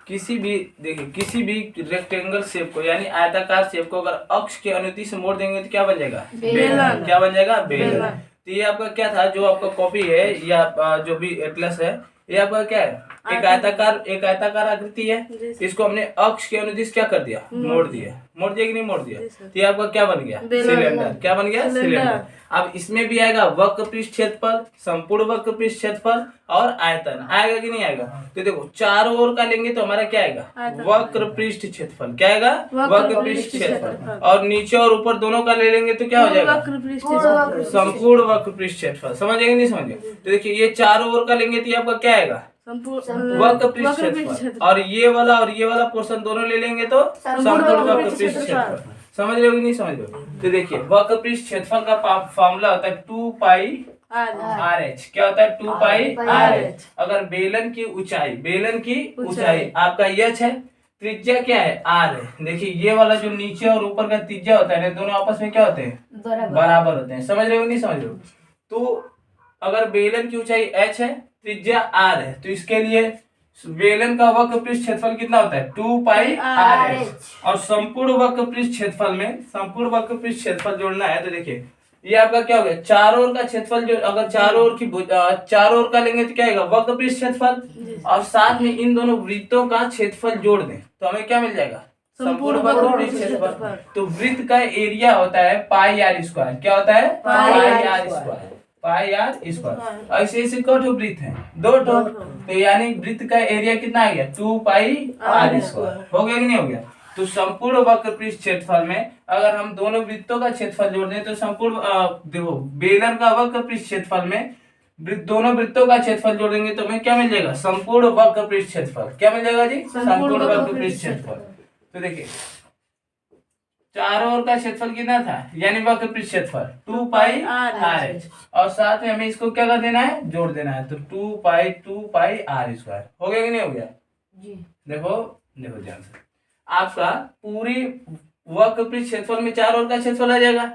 किसी भी देखिए किसी भी रेक्टेंगल शेप को यानी आयताकार शेप को अगर अक्ष के अनुदिश से मोड़ देंगे तो क्या बन जाएगा? बेलन। क्या बन जाएगा? बेलन। तो ये आपका क्या था, जो आपका कॉपी है या जो भी एटलस है, ये आपका क्या है? एक आयताकार आकृति है। इसको हमने अक्ष के अनुदिश क्या कर दिया? मोड़ दिया। मोड़ दिया कि नहीं मोड़ दिया? तो ये आपका क्या बन गया? सिलेंडर। क्या बन गया? सिलेंडर। अब इसमें भी आएगा वक्र पृष्ठ क्षेत्रफल, संपूर्ण वक्र पृष्ठ क्षेत्रफल और आयतन। आएगा कि नहीं आएगा? तो देखो चारों ओर का लेंगे तो हमारा क्या आएगा? वक्र पृष्ठ क्षेत्रफल। क्या आएगा? वक्र पृष्ठ क्षेत्रफल। और नीचे और ऊपर दोनों का ले लेंगे तो क्या हो जाएगा? संपूर्ण वक्र पृष्ठ क्षेत्रफल। समझेंगे नहीं समझे? तो देखिए ये चारों ओर का लेंगे तो ये आपका क्या आएगा? वक्र पृष्ठ क्षेत्रफल। और ये वाला पोर्शन दोनों ले लेंगे तो संपूर्ण वक्र पृष्ठ क्षेत्रफल। समझ रहे हो कि नहीं समझ रहे हो? तो देखिए वक्र पृष्ठ क्षेत्रफल का फॉर्मूला होता है 2 पाई RH। क्या होता है? 2 पाई RH। अगर बेलन की ऊंचाई आपका h है, त्रिज्या क्या है? R है। देखिए ये वाला जो नीचे और ऊपर का त्रिज्या होता है ना, दोनों आपस में क्या होते हैं? बराबर होते हैं। समझ रहे हो नहीं समझ रहे हो? तो अगर बेलन की ऊंचाई h है, त्रिज्या R है, तो इसके लिए बेलन का वक्र पृष्ठ क्षेत्रफल कितना होता है? 2 पाई RH। और संपूर्ण वक्र पृष्ठ क्षेत्रफल जोड़ना है तो देखिए ये आपका क्या हो गया? चारों ओर का क्षेत्रफल जो अगर चारों ओर का लेंगे तो क्या आएगा? वक्र पृष्ठ क्षेत्रफल। और साथ में इन दोनों वृत्तों का क्षेत्रफल जोड़ दें तो हमें क्या मिल जाएगा? संपूर्ण वक्र पृष्ठ क्षेत्रफल। तो वृत्त का एरिया होता है पाई आर स्क्वायर। क्या होता है? Pi r square. Pi r square. ऐसे कौन वृत्त है? 2 ठो। तो यानी वृत्त का एरिया कितना आ गया? 2 पाई आर स्क्वायर। हो गया कि नहीं हो गया? तो संपूर्ण वक्र पृष्ठ क्षेत्रफल में अगर हम दोनों वृत्तों का क्षेत्रफल जोड़ दें तो संपूर्ण देखो बेलन का वक्र पृष्ठ क्षेत्रफल में दोनों वृत्तों का क्षेत्रफल जोड़ देंगे तो हमें क्या मिल जाएगा? संपूर्ण वक्र पृष्ठ क्षेत्रफल। क्या मिल जाएगा जी? संपूर्ण वक्र पृष्ठ क्षेत्रफल। तो देखिए चारों ओर का क्षेत्रफल कितना था? यानी वक्र पृष्ठ क्षेत्रफल 2 पाई RH। और साथ में हमें इसको क्या कर देना है? जोड़ देना है। तो 2 पाई R स्क्वायर। हो गया कि नहीं हो गया? जी। देखो ध्यान से, आपका पूरी वक्र पृष्ठ क्षेत्रफल में चारों ओर का क्षेत्रफल आ जाएगा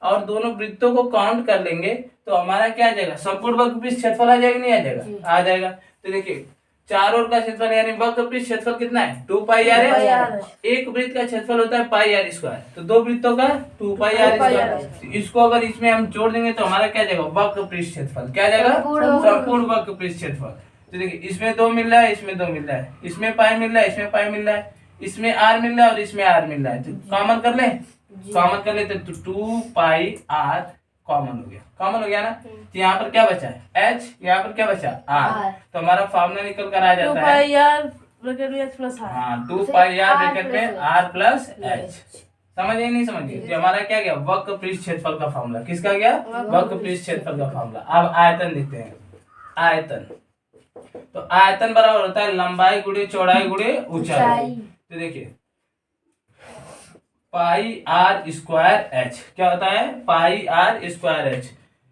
और दोनों वृत्तों को काउंट कर लेंगे तो हमारा क्या आ जाएगा? संपूर्ण वक्र पृष्ठ क्षेत्रफल आ जाएगा नहीं आ जाएगा? आ जाएगा। तो देखिए चारों ओर का क्षेत्रफल यानी वक्र पृष्ठ क्षेत्रफल कितना है? 2 पाई RH। एक वृत्त का क्षेत्रफल होता है पाई R स्क्वायर, तो दो वृत्तों का 2 पाई R स्क्वायर। इसको अगर इसमें हम जोड़ देंगे तो हमारा क्या जाएगा? वक्र पृष्ठ क्षेत्रफल। क्या जाएगा? संपूर्ण वक्र पृष्ठ क्षेत्रफल। तो देखिए इसमें 2 मिल रहा है, इसमें 2 मिल रहा है, इसमें पाई मिल रहा है, इसमें पाई मिल रहा है, इसमें R मिल रहा है और इसमें R मिल रहा है। तो कॉमन कर ले, तो 2 पाई R कॉमन हो गया ना? तो यहाँ पर क्या बचा है? H। यहाँ पर क्या बचा? R। तो हमारा फॉर्मूला निकल कर आ जाता है 2 पाई R ब्रैकेट में H प्लस R। हाँ 2 पाई R ब्रैकेट में R प्लस H। समझिए नहीं समझिए? तो हमारा क्या गया? वक्र पृष्ठ क्षेत्रफल का फॉर्मूला। किसका गया? वक्र पृष्ठ क्षेत्रफल का फॉर्मूला। अब आयतन देखते हैं। आयतन तो आयतन बराबर होता है लंबाई गुणे चौड़ाई गुणे ऊंचाई। तो देखिए पाई R स्क्वायर H। क्या होता है? पाई R स्क्वायर H।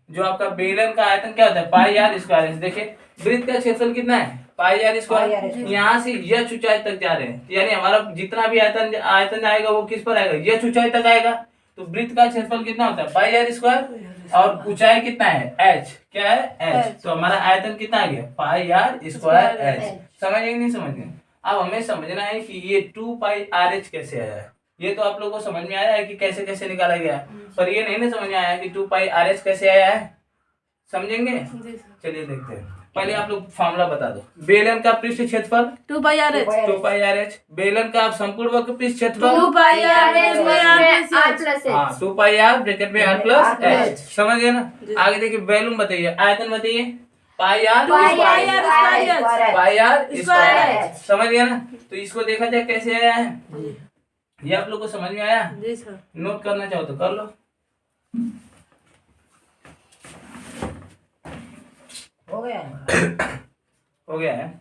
जो आपका बेलन का आयतन क्या होता है? पाई R स्क्वायर H। देखिए वृत्त का क्षेत्रफल कितना है? पाई R स्क्वायर। यहाँ से यह ऊंचाई तक जा रहे हैं यानी हमारा जितना भी आयतन आएगा वो किस पर आएगा? यह ऊंचाई तक आएगा। तो वृत्त का क्षेत्रफल कितना होता है? पाई R स्क्वायर। और ऊंचाई कितना है? H। क्या है? H। तो हमारा आयतन कितना आ गया? पाई R स्क्वायर H। समझिए नहीं समझिए? अब हमें समझना है कि ये 2 पाई RH कैसे आया है। ये तो आप लोगों को समझ में आया है कि कैसे कैसे निकाला गया है, पर ये नहीं ना समझ में आया है कि 2 पाई RH कैसे आया है। समझेंगे? चलिए देखते हैं। पहले आप लोग फॉर्मूला बता दो। बेलन का पृष्ठ क्षेत्रफल 2 पाई RH। बेलन का संपूर्ण वक्र पृष्ठ क्षेत्रफल 2 पाई R। हाँ 2 पाई R ब्रैकेट में R प्लस H। समझ गए ना? आगे देखिए वैल्यूम बताइए, आयतन बताइए। पाई R स्क्वायर। समझ गया ना? तो इसको देखा जाए कैसे आया है। ये आप लोग को समझ में आया? जी सर। नोट करना चाहो तो कर लो। हो गया है।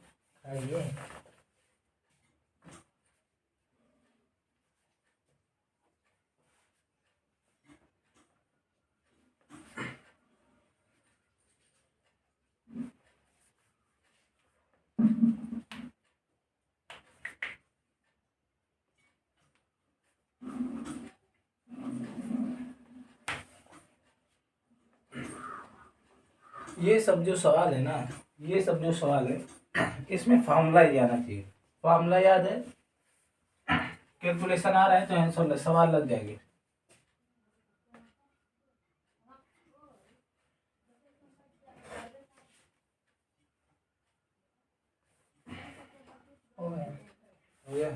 ये सब जो सवाल है ना, इसमें फॉर्मूला ही आना चाहिए। फॉर्मूला याद है, कैलकुलेशन आ रहा है तो आंसर सवाल लग जाएगी। हो गया।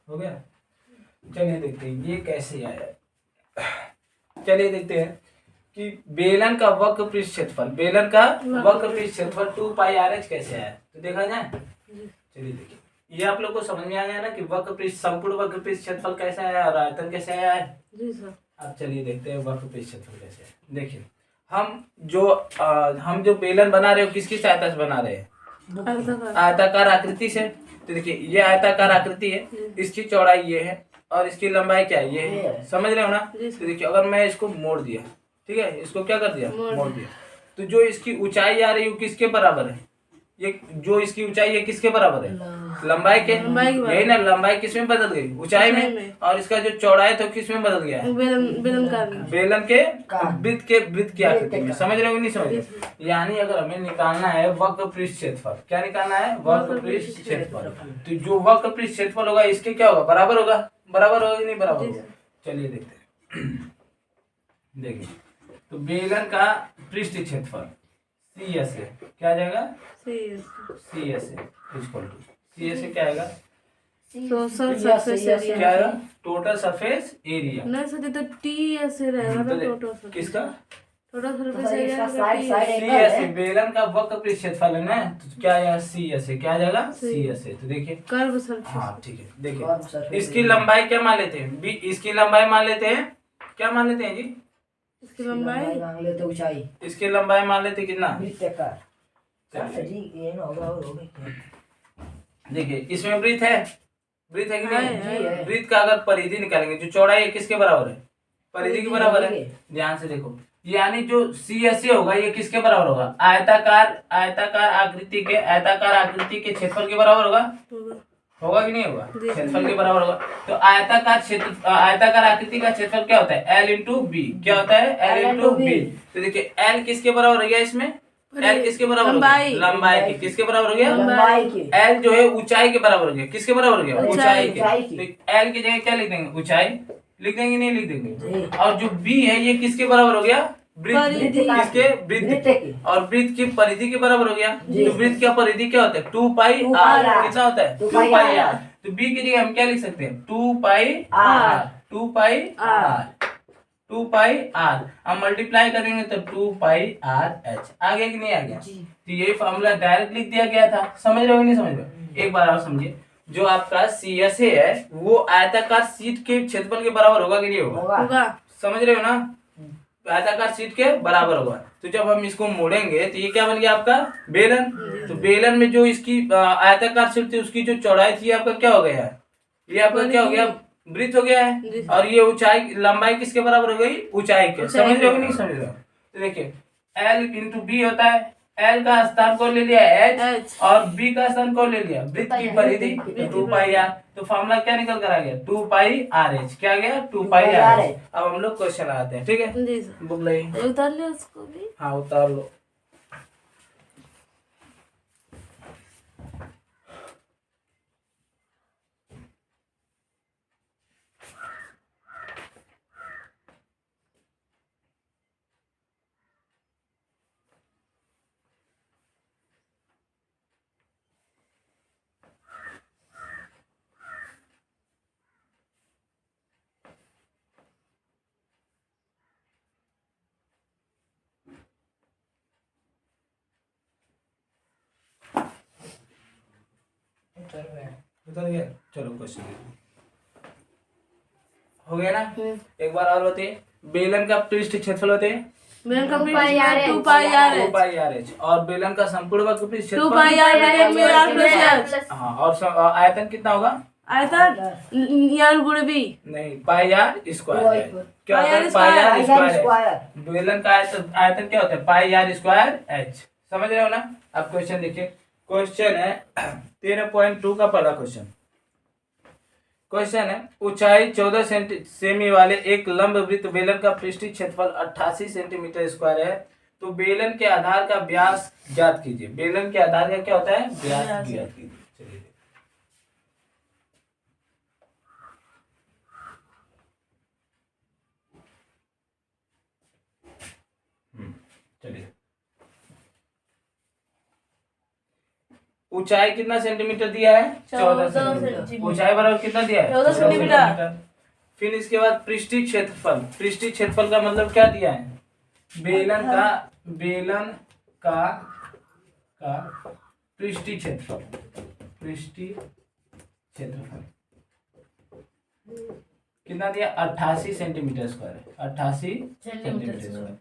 हो गया। चलिए देखते हैं ये कैसे आया। चलिए देखते हैं कि बेलन का वक्र पृष्ठ क्षेत्रफल, बेलन का वक्र पृष्ठ क्षेत्रफल 2πr(h) कैसे आया, तो देखा जाए। चलिए देखिए, ये आप लोग को समझ में आ गया ना कि वक्र पृष्ठ, संपूर्ण वक्र पृष्ठ क्षेत्रफल कैसे आया और आयतन कैसे आया है। जी सर। अब चलिए देखते हैं वक्र पृष्ठ क्षेत्रफल कैसे है। देखिए हम जो बेलन बना रहे हो किसकी सहायता से बना रहे हैं, आयताकार आकृति से। तो देखिए ये आयताकार आकृति है, इसकी चौड़ाई ये है और इसकी लंबाई क्या है, ये है। समझ रहे हो ना। तो देखिए अगर मैं इसको मोड़ दिया, ठीक है, इसको क्या कर दिया, मोड़ दिया, तो जो इसकी ऊंचाई आ रही है किसके बराबर है, ये जो इसकी ऊंचाई है किसके बराबर है, लंबाई के। यही ना, लंबाई किस में बदल गई, ऊंचाई में। और इसका जो चौड़ाई तो किस में बदल गया है, बेलन के वृत्त की आकृति में। समझ रहे हो नहीं समझ रहे। यानी अगर हमें निकालना है वक्र पृष्ठ क्षेत्रफल, क्या निकालना है, वक्र पृष्ठ क्षेत्रफल, तो जो वक्र पृष्ठ क्षेत्रफल होगा इसके क्या होगा, बराबर होगा। बराबर होगा कि नहीं बराबर होगा। चलिए देखते हैं। देखिए तो बेलन का पृष्ठ क्षेत्रफल CS है, क्या आ जाएगा, CS है इक्वल टू, CS से क्या आएगा, क्या आएगा, टोटल सरफेस एरिया। नहीं सर, तो TS से रहेगा ना, टोटल किसका, टोटल सरफेस एरिया CS है, बेलन का वक्र पृष्ठ क्षेत्रफल है ना, तो क्या आएगा, CS है, क्या आ जाएगा, CS है। तो देखिए कर्व सरफेस, हाँ ठीक है। देखिए इसकी लंबाई क्या मान लेते हैं, इसकी लंबाई मान लेते हैं, क्या मान लेते हैं जी, इसकी लंबाई मान लेते ऊंचाई, इसकी लंबाई मान लेते कितना, देखिए इसमें वृत्त है, वृत्त है कि नहीं, वृत्त का अगर परिधि निकालेंगे, जो चौड़ाई है किसके बराबर है, परिधि के बराबर है। ध्यान से देखो, यानी जो CSA होगा ये किसके बराबर होगा, आयताकार आकृति के क्षेत्रफल के बराबर होगा, होगा कि नहीं होगा, क्षेत्रफल के बराबर होगा। तो आयताकार आकृति का क्षेत्रफल क्या होता है, L इंटू बी, क्या होता है, L इंटू बी। तो देखिए L किसके बराबर हो गया, इसमें L किसके बराबर हो गया, लंबाई के, किसके बराबर हो गया, लंबाई के। L जो है ऊंचाई के बराबर हो गया, किसके बराबर हो गया, ऊंचाई के। तो L की जगह क्या लिख देंगे, ऊंचाई लिख देंगे, नहीं लिख देंगे। और जो B है ये किसके बराबर हो गया, वृत्त, किसके, वृत्त, और वृत्त की परिधि के बराबर हो गया। तो वृत्त की परिधि क्या होता है, 2πr, कितना होता है, 2πr। तो B की जगह हम क्या लिख सकते हैं, 2πr, 2πr। अब मल्टीप्लाई करेंगे तो 2πrh आ गया कि नहीं आ गया। तो ये फॉर्मूला डायरेक्ट लिख दिया गया था। समझ रहे हो नहीं समझ रहे, एक बार आप समझिए, जो आपका CSA है वो आयताकार शीट के क्षेत्रफल के बराबर होगा कि नहीं होगा, समझ रहे हो ना, आयताकार शीट के बराबर होगा। तो जब हम इसको मोड़ेंगे तो ये क्या बन गया आपका, बेलन। तो बेलन में जो इसकी आयताकार शीट थी उसकी जो चौड़ाई थी आपका क्या हो गया, ये आपका क्या हो गया, वृत्त हो गया है। और ये ऊंचाई, लंबाई किसके बराबर हो गई, ऊंचाई के। समझ रहे हो नहीं समझ रहे हो। तो देखिए L इंटू बी होता है, L का स्थान कौन ले लिया, H, और B का स्थान कौन ले लिया, वृत्त की परिधि 2πr। तो फॉर्मूला क्या निकल कर आ गया, 2πrh, क्या आ गया, 2πrh। अब हम लोग क्वेश्चन लगाते हैं, ठीक है, बुक लाइए, उतार लो उसको भी, हाँ उतार लो। उतर गया। चलो क्वेश्चन हो गया ना। एक बार और बताइए, बेलन का पृष्ठ क्षेत्रफल होते हैं बेलन का 2 pi r h. 2 pi r 2 h. Pi r h, और बेलन का संपूर्ण वक्र पृष्ठ 2 क्षेत्रफल पाई आर में आर प्लस एच। हाँ, और आयतन कितना होगा? आयतन यार गुणे बी। नहीं, पाई आर स्क्वायर है। क्या होता है? पाई पाई आर आर स्क्वायर। बेलन का आयतन क्या होता है? Pi r square H. समझ रहे हो ना। अब क्वेश्चन देखिए, क्वेश्चन है 13.2 का पहला क्वेश्चन। क्वेश्चन है, ऊंचाई 14 सेमी वाले एक लंब वृत्त बेलन का पृष्ठीय क्षेत्रफल 88 सेंटीमीटर स्क्वायर है, तो बेलन के आधार का व्यास ज्ञात कीजिए। बेलन के आधार का क्या होता है? व्यास ज्ञात कीजिए। चलिए चलिए, ऊंचाई कितना सेंटीमीटर दिया है? 14 सेंटीमीटर। ऊंचाई बराबर कितना दिया है? 14 सेंटीमीटर। फिर इसके बाद पृष्ठीय क्षेत्रफल। पृष्ठीय क्षेत्रफल का मतलब क्या दिया है? बेलन का पृष्ठीय क्षेत्रफल। पृष्ठीय क्षेत्रफल कितना दिया? 88 centimetre square. 88 centimetre square.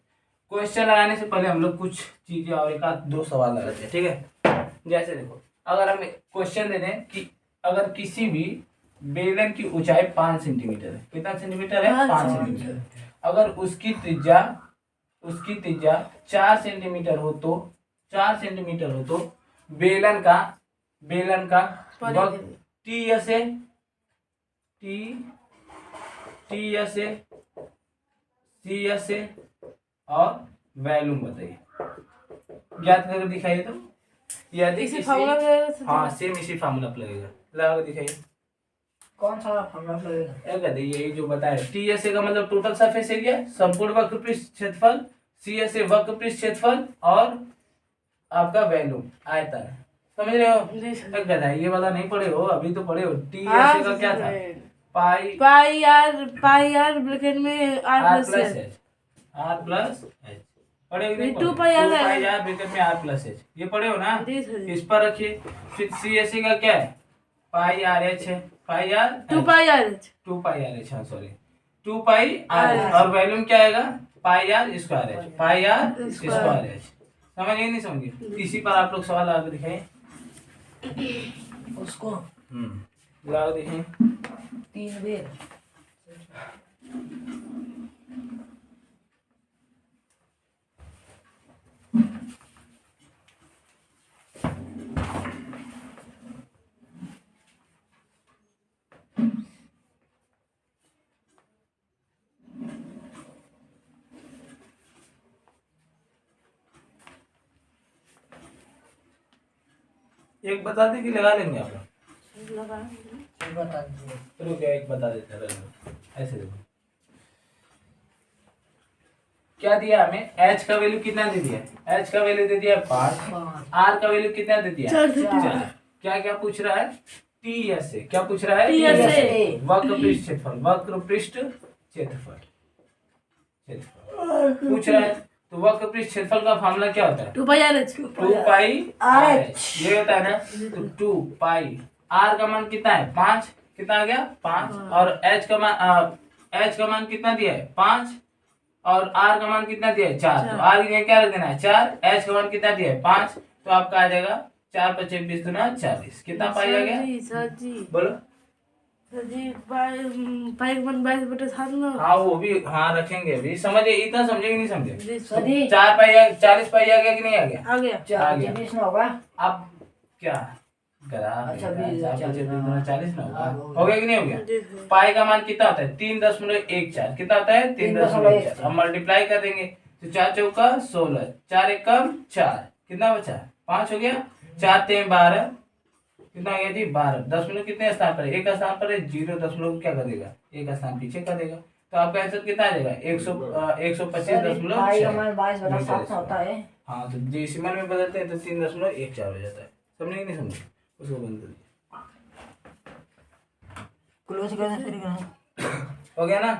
Question लगाने से पहले हम लोग कुछ चीजें और एक आध दो सवाल लगाते हैं, ठीक है। जैसे देखो, अगर हम क्वेश्चन दे दें कि अगर किसी भी बेलन की ऊंचाई 5 सेंटीमीटर है, कितना सेंटीमीटर है? 5 सेंटीमीटर। अगर उसकी त्रिज्या 4 सेंटीमीटर हो तो 4 सेंटीमीटर हो तो बेलन का वक्र टी एस ए और वैल्यूम बताइए, ज्ञात करके दिखाइए। तो यदि इसी किसी फार्मूला में हाँ सेम इसी फार्मूला पर लगेगा, लगा के दिखाइए। कौन सा फार्मूला लगेगा? क्या कहते हैं? यही जो बताया, टी एस ए का मतलब टोटल सरफेस एरिया, संपूर्ण वक्र पृष्ठ क्षेत्रफल, सी एस ए वक्र पृष्ठ क्षेत्रफल, और आपका वैल्यूम आयतन। समझ रहे हो? क्या कहता है? ये वाला नहीं पढ़े हो, अभी तो पढ़े हो। टी एस ए का क्या था? पाई आर ब्रैकेट में are plus H. R plus H पढ़े हो? 2 पाई आर ब्रैकेट में आर प्लस एच, ये पढ़े हो ना। जी सर। इस पर रखिए। फिर सी एस ए का क्या है? पाई आर एच है। Pi r 2 pi r h. 2 pi r h, हाँ सॉरी, 2 पाई आर एच। और वैल्यूम क्या आएगा? Pi r square h. Pi r square h. समझिए नहीं समझिए? इसी पर आप लोग सवाल आगे दिखाइए। उसको लगा दिखाइए। 3 बेर। एक बता दे कि लगा लेंगे आप लोग? बता दीजिए। चलो क्या, एक बता देते हैं। ऐसे देखो, क्या दिया हमें? h का वैल्यू कितना दे दिया? h का वैल्यू दे दिया 5। r का वैल्यू कितना दे दिया? 4। क्या क्या पूछ रहा है? T S A. क्या पूछ रहा है? TSA। वक्र पृष्ठ क्षेत्रफल। वक्र पृष्ठ क्षेत्रफल पूछ रहा है। तो वक्र पृष्ठ क्षेत्रफल का फॉर्मूला क्या होता है? 2 pi r h. 2 pi r H, ये होता है ना। तो 2 पाई आर का मान कितना है? 5। कितना आ गया? 5। और एच का मान कितना दिया है? 5। और आर का मान कितना दिया है? 4। तो आर के क्या रख देना है? 4। एच का मान कितना दिया है? 5। तो आपका आ जाएगा 4 × 5 = 20 × 40। कितना पाई आ गया? सर जी बोलो। सर जी पाई का मान 22/7 ना। हाँ वो भी, हाँ रखेंगे अभी। समझे? इतना समझे कि नहीं समझे? जी सर। सदी 4 पाई 40 पाई आ गया कि नहीं आ गया? आ गया। 4 20 ना होगा। अब क्या करा? अच्छा, 20 20 40 ना होगा? हो गया कि नहीं हो गया? जी सर। पाई का मान कितना होता है? 3.14। कितना होता है? 3.14। अब मल्टीप्लाई कर देंगे तो 4 चौका 16, 4 एकम 4, कितना बचा? 5 हो गया। 4 3 12, कितना आ गया जी? 12। दशमलव कितने स्थान पर है? एक स्थान पर है। 0 दशमलव क्या कर देगा? एक स्थान पीछे कर देगा। तो आपका आंसर कितना आ जाएगा? 125.6 हमारे 22/7 होता है। हाँ, तो डेसिमल में बदलते हैं तो 3.14 हो जाता है। समझे कि नहीं समझे? उसको बंद कर दिया। क्लोज कर दे फिर। हो गया ना?